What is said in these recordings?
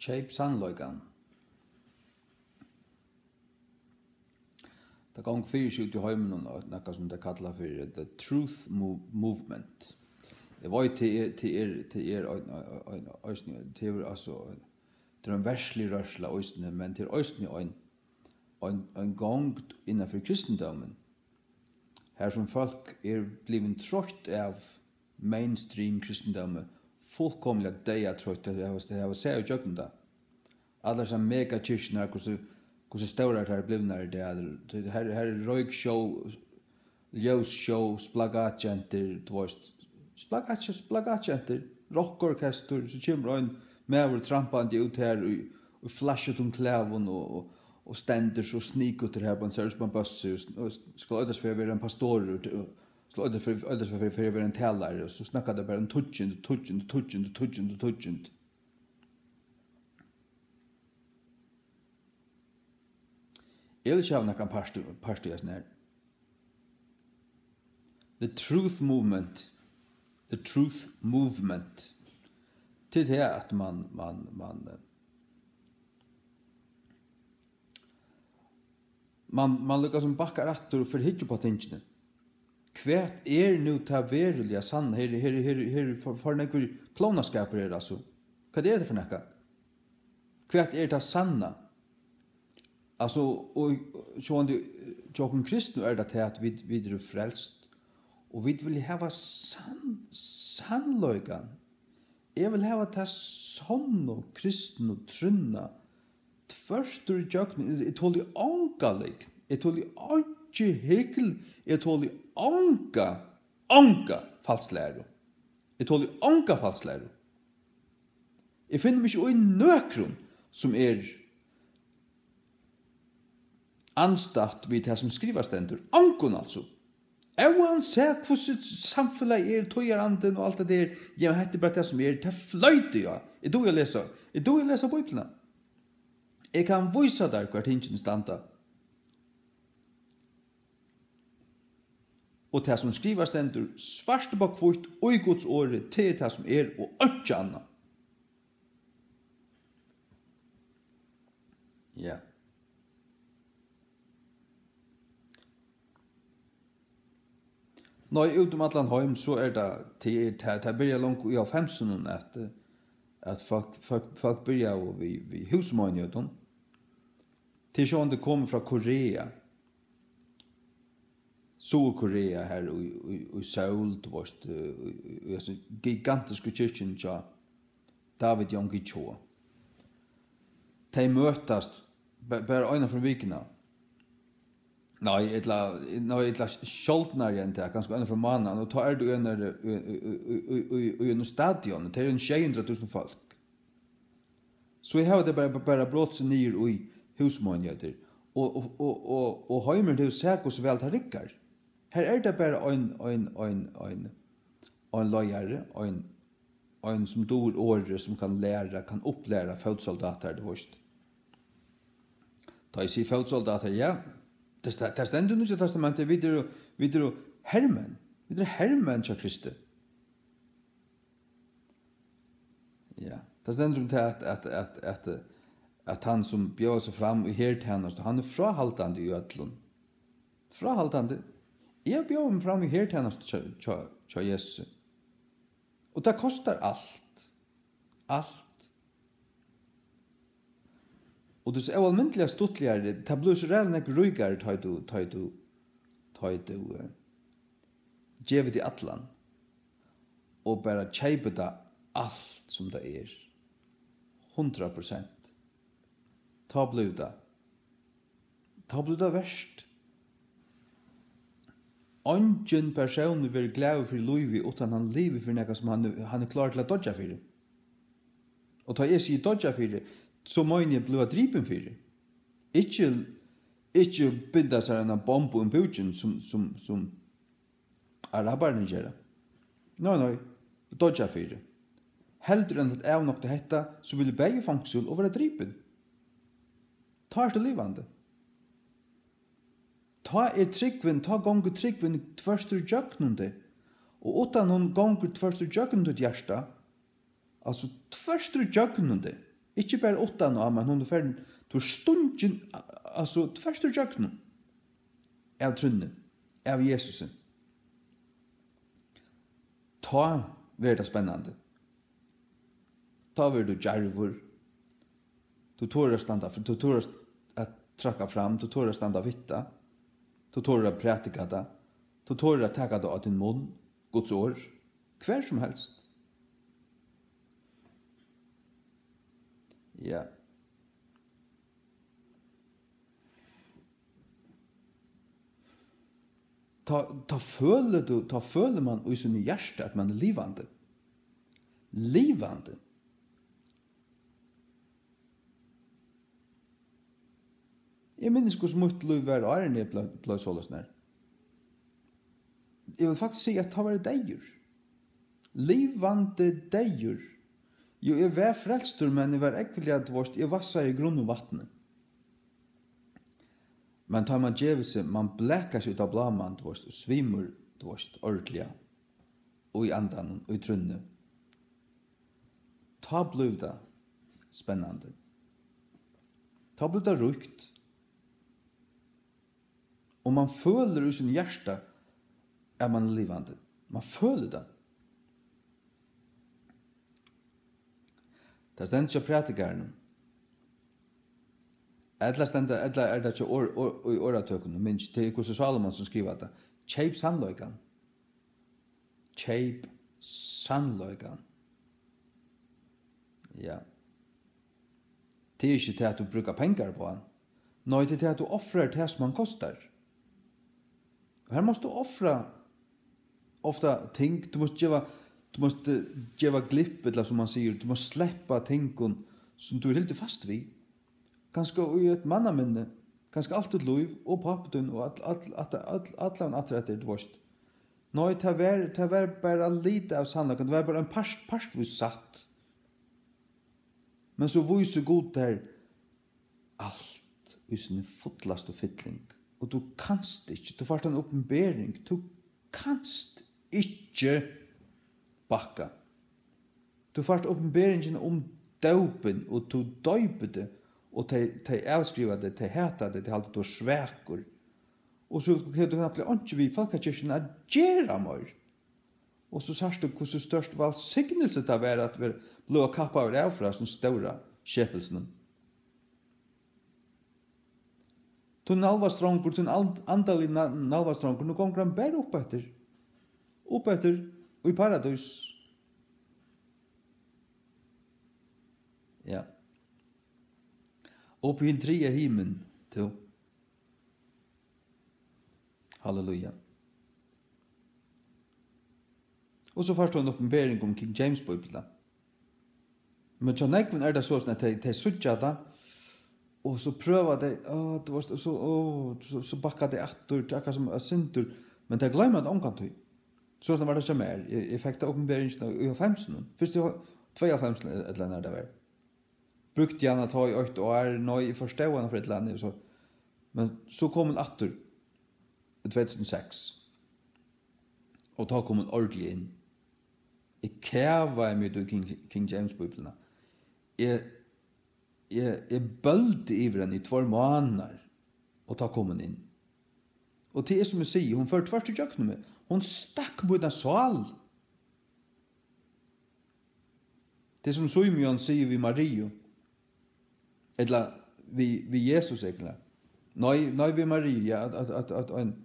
Kjeip sannløygan. Det gong fyrir seg ut i heimen og nekka som det kallar for the truth movement. Jeg vet til en verslig rørsla øysne, men til øysne en gong innanfor kristendommen. Her som folk blivit trøtt av mainstream kristendommen, fullkomlig deia trøtt, det har sett i jøkken da. Alle som megakirkene, hvordan stora det blivit det her røykshow, ljósshow, splagatsjenter, splagatsjenter, rockorkester, så kommer en med trampande ut her og flashet klæven og stender så snikut her på en seriøs på en buss og skal øydes for å være en pastor skal øydes for å være en talare og så snakker det bare om tudgent. Jeg vil ikke ha noen parstøy her. The truth movement til det at man lukkar som bakkar attur for hitju på tingene. Kvært nu ta veruliga sann, her for nekkur klonaskaper altså. Hva det for nekka? Kvært ta sanna? Altså, og sjån kristne det til at vi frelst, og vi vil hava sannløygan. Jeg vil hava til sånn og kristen og trunna. Tverstur i jøkken, jeg tål i angalig, jeg tål i ikke hekkel, jeg tål i anka falslæro. Jeg tål i anka falslæro. Jeg finner meg ikke i nøkron som anstatt vid det som skriver stendur. Ankon altså. Han ser hvordan samfunnet tøyaranden og alt det der. Ja, men det bare det som det fløyte, ja. Jeg do jeg leser Bibelen. Jeg kan vise der hver tingene standa. Og det som skriver stendur, svarte på kvitt, og i Guds året, til det som og ikke annet. Ja. Nå, ut allan heim, så det byrja langt i 50-årene at folk byrja vi husmøgnjøten. Til sånn det kommer fra Korea. Sol-Korea her i Seoul, gigantiske kyrkjen tja David Yonggi Cho. De møtast bare øyne fra vikene. Nei, etla kjoldnar igjen til, ganske øyne fra mannen, og tar du øyne i en stadion, det en 600,000 folk. Så jeg har det bare brått seg nyer i husmånjøter, og heimer det seg så vel til rikkar. Her det bare en løyere, en som dår året, som kan lære, kan opplære fødsoldater, det vorst. Da jeg sier fødsoldater, ja, det stender Nye testamentet, vi hermen. Vi hermen til Kristi. Ja, det stender til at han som bjør seg fram i hertjenest, han frahaltande i ødlen. Frahaltande. Jeg bjør meg fram i hertjenest til Jesus. Og det kostar alt. Alt. Og det er almindelig stuttligere, det blir så reelt nek røygere tar du djevet i atlan og bare kjeipe det alt som det 100%. Ta blir det verst. Ingen person vil glede for livet utan han lever for noe som han klar til å dodja for. Og ta jeg sier dodja for så mange blir dripen for det. Ikke binda seg en bomb og en bøtjen som araberne gjør. Nei, dodja for det. Heldre enn at jeg nok til dette, så vil jeg begge fangsel og være dripen. Ta til livande. Ta tryggven, ta gonger tryggven tverstur jøknunde. Og utan hon gonger tverstur jøknunde hjärsta, altså tverstur jøknunde, Ikke bare 8 år, men hun er ferdig, du stundjen, altså, først du jøkken av trunnen, av Jesusen. Ta ver det spennende. Ta ver du djarvor. Du tår att standa, du tår att tracka fram, du tår att standa vitta. Du tår att pratika det. Du tår att taka det av din mun, Guds ord, hver som helst. Ja. Ta føler man i sin hjärta att man är livande. Livande. Jeg minnes hvordan mitt liv var åren jeg ble såløsner. Jeg vil faktisk si at det var deier. Livande deier. Jo, jeg var frelstur, men jeg var ekvelig at jeg vassa i grunn og vattnet. Men tar man djevel seg, man blekar seg ut av blaman, og svimur, ordentligt, og i andan, og i trunne. Ta blev det spennende. Ta blev det rukt. Og man føler i sin hjärta at man er livande. Man føler det. Det stender ikke pratikeren. Eller er det ikke i åretøkene, men det er hvordan Salomon som skriver det. Kjeip sannløygan. Kjeip sannløygan. Ja. Det er ikke til at du bruker penger på han. Nei, det er til at du offrer det som han kostar. Her måste du offra ofta ting, du måste geva glipp, eller som man säger, du måste släppa tingon som du är helt fast vid. Kanske i ett mannaminne, kanske allt ett liv, och pappdun, och allan aträtter, du vet. Nej, det var bara lite av sannlagen, det var bara en partvis satt. Men så visar god där allt i sin fotlast och fytling. Og du kanst ikke, du får en oppenbering, du kanst ikke bakka. Du får oppenberingen om døpen, og du døper det, og de avskriver det, de heter det, de halte du svekur. Og så kan du knappt ikke vi folkekirken er gjerra mer. Og så sørst du hvordan størst valgsignelse det er at vi blå kappa av det fra sånne større skjepelsen. Tu nalvastrongur, tu andali nalvastrongur, nu kommer han bare opp etter, og i paradis. Ja. Opp i en tredje himen, til. Halleluja. Og så først en oppenbering om King James Bibelen. Men til nekven er det sånn at de sutja da, og så prøver de, så bakkar de attur, det akkurat som sintur, men de glemmer det omkant. Sånn var det ikke mer. Jeg fikk det oppenberingen i 50. Først i 52 et eller annet det var. Brukte gjerne ta i 8 år, nå i forstående for et eller annet, men så kom en attur i 2006. Og da kom en ordentlig inn. Jeg kæva meg til King James Bibelen. Jeg bølte i den i 2 måneder, og da kom hun inn. Og det er som jeg sier, hun førte først i kjøkkenet med, hun stakk mot en sal. Det er som Simeon sier vi Mario, eller vi Jesus egentlig. Nei, vi Maria, at en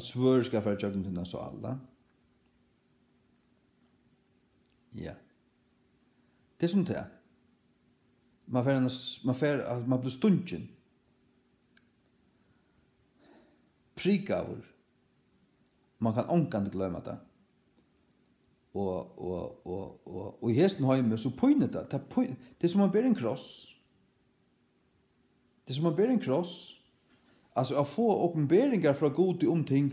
svør skal være kjøkkenet til en sal. Ja. Det er som det er. Man blir stundjen. Prikavur. Man kan ångkant glömma det. Og i hesten heime så pøyner det. Det er som man ber en kross. Det er som man ber en kross. Altså, å få oppenberinger fra god om ting,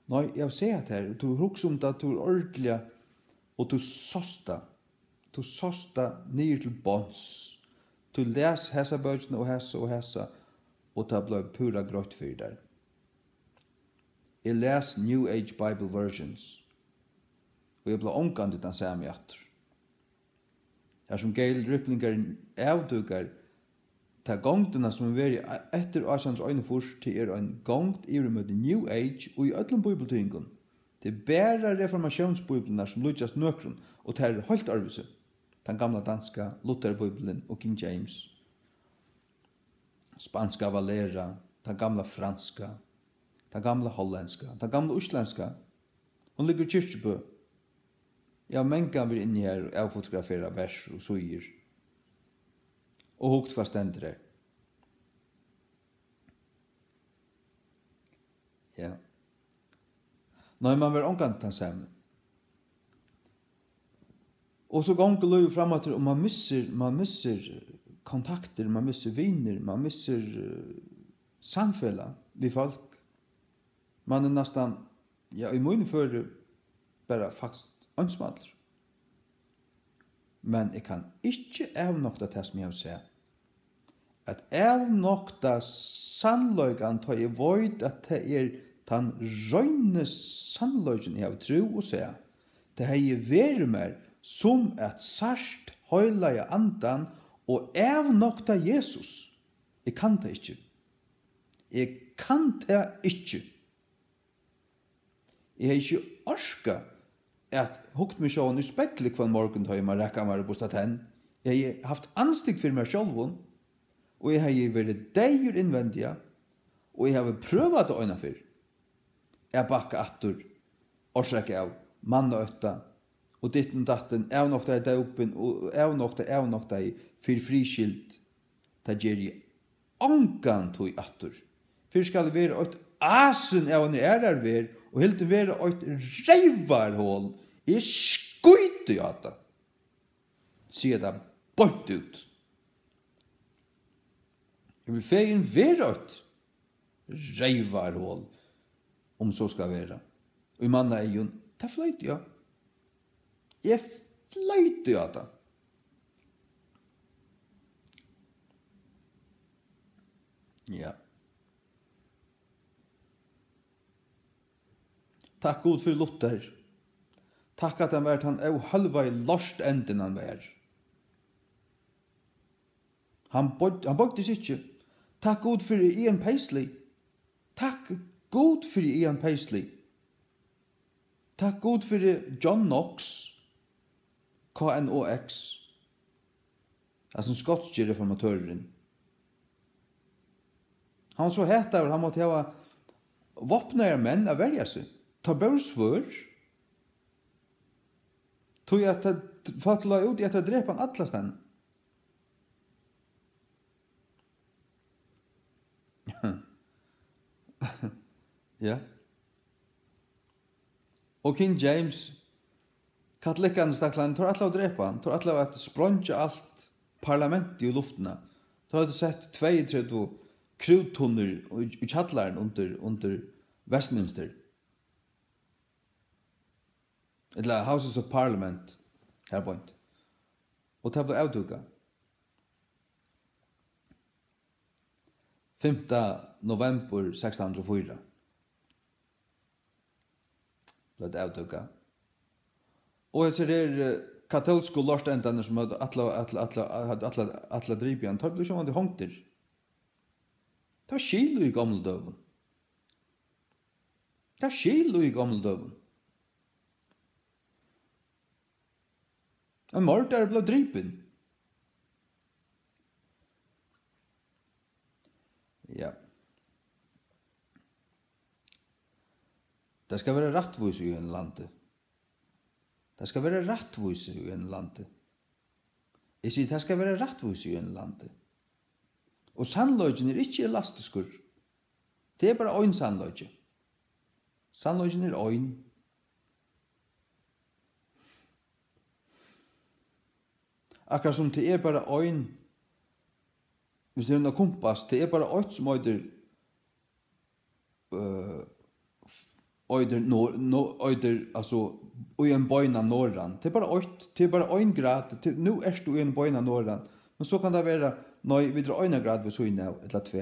nei, jeg ser det her, du huks om det, du er ordentlig, og du sosta. Du sosta ned til båns. Du les hessa bøkene og hessa, og det ble pura grått for der. Jeg les New Age Bible Versions, og jeg ble omgående den samme hjerter. Her som Gail Riplinger avdugar ta gongduna som veri etter 1841 til en gongt i med New Age og i öllum bibeltyngun. Det er bæra reformationsbibelnar som lukkast nøkrun og det er helt arvise. Den gamla danska Lutherbibelen og King James. Spanska Valera, den gamla franska, den gamla holländska, den gamla isländska. Hon ligger i kyrkjebø. Ja, mengan vi inni her og avfotografera vers og suger. Og hukt hva stendur her. Ja. Nei, man var omgant den samme. Og så gonger løy framåt og man misser kontakter, man misser viner, man misser samfella vi folk. Man er nästan, ja, i mun för bara faktisk ansmadler. Men jeg kan ikke avnokta det som jeg vil si. At avnokta sannløygan tar jeg void at det er den røyne sannløygen jeg vil tro og si. Det har jeg vært mer som et sart høyla andan og avnokta Jesus. Jeg kan det ikke. Jeg kan det ikke. Jeg har ikke orska at hukt meg sjån i speklik for en morgen da jeg må rekka meg og bostat hen. Jeg har haft anstig for meg sjålvun, og jeg har vært deigur innvendiga, og jeg har prøvat det øyna for. Jeg bakka attur, orsaka av mannaøtta, og ditten datten, avnokta i daupen, og avnokta i fyr friskilt, ta gjer jeg ongan tog attur. Fyr skal det være et asen av en ver, og helt være et reivarhål, jeg skuiter jo at det. Sier det bort ut. Jeg vil fegen være et reivarhål, om så skal være. Og i manna er jo, det fløyte jo. Jeg fløyte jo at det. Ja. Takk god for Luther. Takk at han vært han av halva i lost enden han var. Han bøgdes ikke. Takk god for Ian Paisley. Takk god for Ian Paisley. Takk god for John Knox. KNOX. Altså skotske reformatøren. Han var så heta han måtte ha våpnere menn av verja seg. Ta bare svør. Tog at det fatla ut i at det drepa han atlastan. Ja. Og King James, katolikkane staklan, tar atla å drepa han, tar atla å sprongja alt parlamentet i luftena. Tar atla sett 32 kruttunner i kjallaren under Westminster. Eller Houses of Parliament, her point. Og det ble avduka. 5. november 1604. Ble det avduka. Og jeg ser katolske lortendene som hadde atla dripjan, tar det som hadde hongter. Det var skilo i gamle døven. Det var skilo i gamle døven. En mordare blev dripen. Ja. Det skal være rattvis i en landet. Det skal være rattvis i en landet. Jeg sier det skal være rattvis i en landet. Og sannløgjen er ikke elastiskur. Det er bare øyn sannløgjen. Sannløgjen er øyn. Akkurat som det er bare øyn, hvis det er en kompass, det er bare øyn som øyder altså, i en bøyn av Norran. Det er bare øyn, det er bare 1 grad, nå er du i en bøyn av Norran, men så kan det være, når vi drar 1 grad ved søyne, eller 2,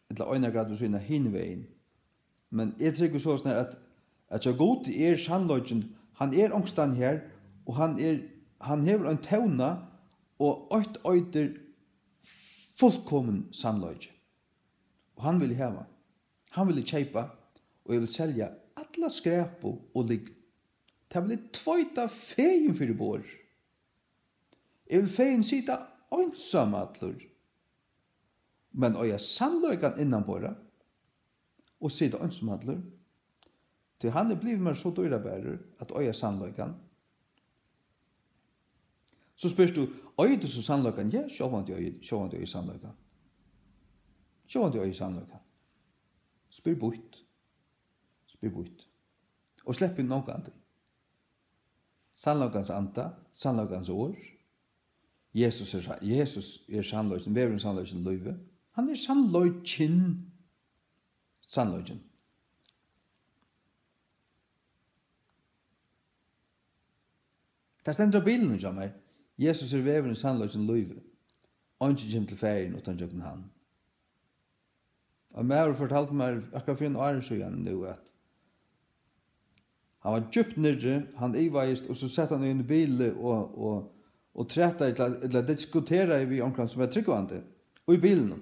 eller 1 grad ved søyne hinveien. Men jeg tror så sånn at jeg god er sannløgjen, han er ångstand her, og han hever en tøvna, og eitt øyder fullkommen sannløyge. Og han vil hava. Han vil kjeipa, og jeg vil selja alla skræpo og ligg. Det vil tveita feien fyrir bor. Jeg vil feien sita einsamadlur, men øya sannløygan innanbora, og sita einsamadlur, til han blivit mer så dyrabærer at øya sannløygan. Så spørs du, øy du så sannløygan? Ja, sjåvand du øy sannløygan. Sjåvand du øy sannløygan. Spyr butt. Og slepp inn noe andre. Sannløygans anda, sannløygans år. Jesus er sannløygen, veveren sannløygen løyve. Han er sannløygen. Det stender bilen av meg. Jesus er veveren sannløygen løyve. Og ikke kjem til ferien utan jøkken han. Og meg har fortalt meg akkurat for en år siden nå at han var djupt nere, han iveist, og så sett han inn i bilen og tretta eller diskutera vi omkring som er tryggvande, og i bilen.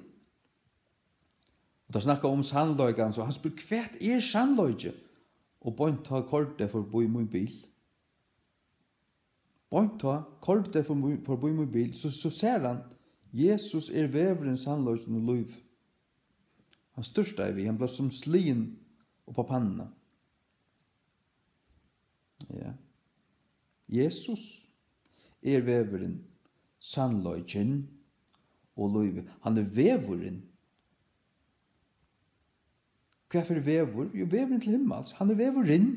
Og da snakka om sannløygan, så han spør, hva er sannløyge? Og bønt ta kortet for å bo i min bil. Bønt ta kortet for å bo i min bil, så ser han, Jesus er veveren sannløygen og løyv. Han største vi, han ble som slien og på panna. Ja. Jesus er veveren, sannløygen og løyve. Han er veveren. Hva er vever? Jo, veveren til himmels. Han er veveren.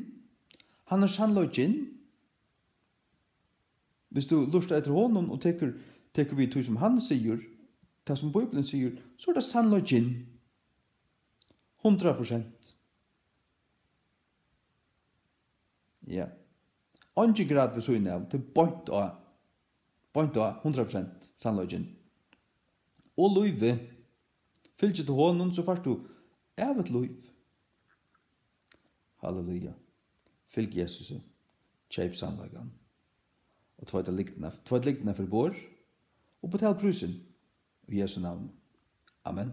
Han er sannløygen. Hvis du lurer etter honom og teker vi to som han sier, det som Bibelen sier, så er det sannløygen. 100%. Ja. Anki grad vi så inn av, til point av 100% sannløygen. Og løyve, fylgje til hånden, så først du av et løyv. Halleluja. Fylg Jesus, kjeip sannløygen. Og tveit liktene for bor, og betal prusen i Jesu navn. Amen.